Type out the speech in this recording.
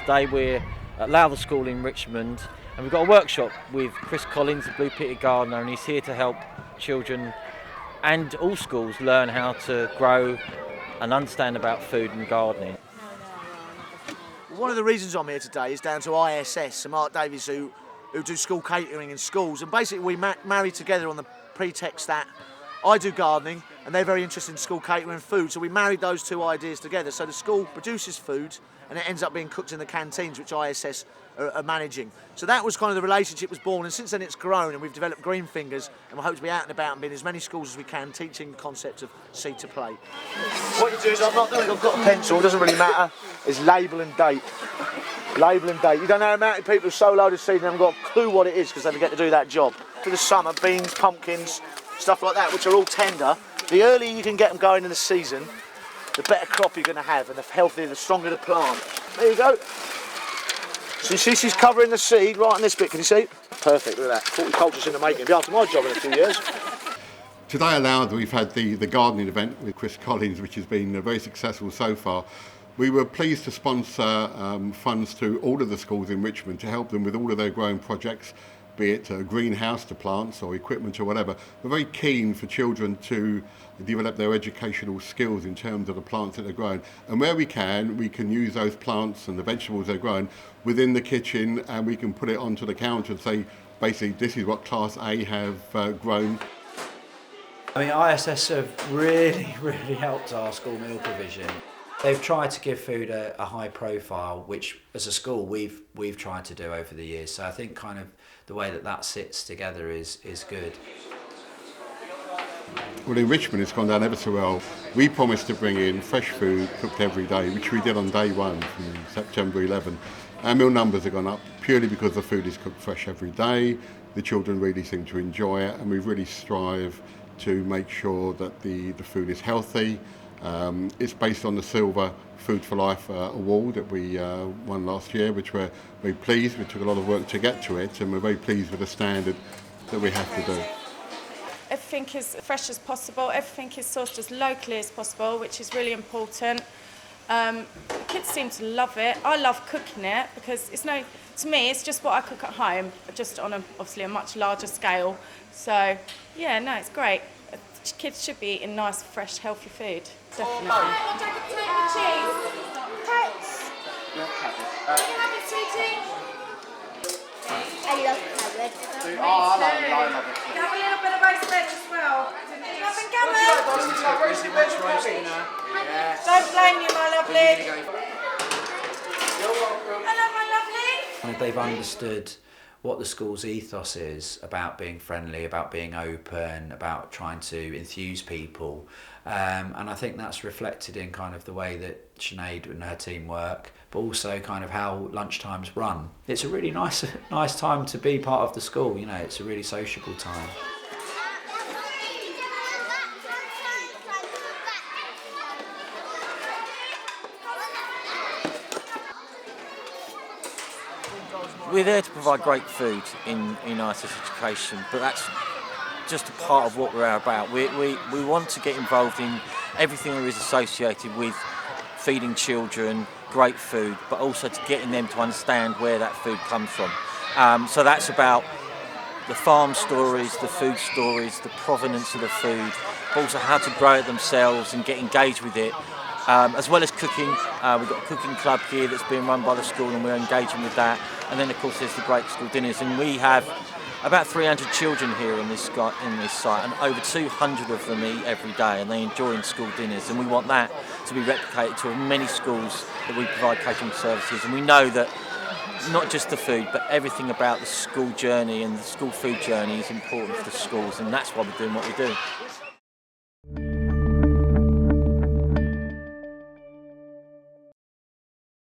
Today we're at Lowther School in Richmond, and we've got a workshop with Chris Collins, the Blue Pitted Gardener, and he's here to help children and all schools learn how to grow and understand about food and gardening. One of the reasons I'm here today is down to ISS and Mark Davies who do school catering in schools, and basically we marry together on the pretext that I do gardening and they're very interested in school catering and food, so we married those two ideas together. So the school produces food and it ends up being cooked in the canteens which ISS are managing. So that was kind of the relationship was born, and since then it's grown and we've developed Green Fingers, and we hope to be out and about and be in as many schools as we can teaching the concept of seed to plate. What you do is, I've got a pencil, it doesn't really matter, is label and date. Label and date. You don't know how many people who sow loaded seed and haven't got a clue what it is because they forget to do that job. For the summer, beans, pumpkins, stuff like that, which are all tender. The earlier you can get them going in the season, the better crop you're going to have, and the healthier, the stronger the plant. There you go. So you see she's covering the seed right on this bit, can you see? Perfect, look at that. Horticulture's in the making. It'll be after my job in a few years. Today at Lowther we've had the gardening event with Chris Collins, which has been very successful so far. We were pleased to sponsor funds to all of the schools in Richmond to help them with all of their growing projects, be it a greenhouse to plants or equipment or whatever. We're very keen for children to develop their educational skills in terms of the plants that they're growing. And where we can use those plants and the vegetables they're growing within the kitchen, and we can put it onto the counter and say, basically, this is what Class A have grown. I mean, ISS have really helped our school meal provision. They've tried to give food a high profile, which as a school we've tried to do over the years. So I think kind of the way that sits together is good. Well, in Richmond it's gone down ever so well. We promised to bring in fresh food cooked every day, which we did on day one from September 11. Our meal numbers have gone up purely because the food is cooked fresh every day. The children really seem to enjoy it, and we really strive to make sure that the food is healthy. It's based on the Silver Food for Life award that we won last year, which we're very pleased. We took a lot of work to get to it, and we're very pleased with the standard that we have to do. Everything is fresh as possible, everything is sourced as locally as possible, which is really important. The kids seem to love it. I love cooking it because to me it's just what I cook at home, just on obviously a much larger scale. So yeah, no, it's great. Kids should be eating nice, fresh, healthy food, definitely. I'll take a potato with cheese. Carrots. Can you have it, sweetie? I love carrots. I love it. You have a little bit of roast veg as well. Nothing coming. Don't blame you, my lovely. Hello, my lovely. They've understood what the school's ethos is about being friendly, about being open, about trying to enthuse people. And I think that's reflected in kind of the way that Sinead and her team work, but also kind of how lunchtimes run. It's a really nice time to be part of the school, you know, it's a really sociable time. We're there to provide great food in ISS education, but that's just a part of what we're about. We want to get involved in everything that is associated with feeding children great food, but also to getting them to understand where that food comes from. So that's about the farm stories, the food stories, the provenance of the food, but also how to grow it themselves and get engaged with it. As well as cooking, we've got a cooking club here that's being run by the school, and we're engaging with that. And then of course there's the great school dinners, and we have about 300 children here in this site, and over 200 of them eat every day, and they enjoy school dinners, and we want that to be replicated to many schools that we provide catering services. And we know that not just the food, but everything about the school journey and the school food journey is important for the schools, and that's why we're doing what we do.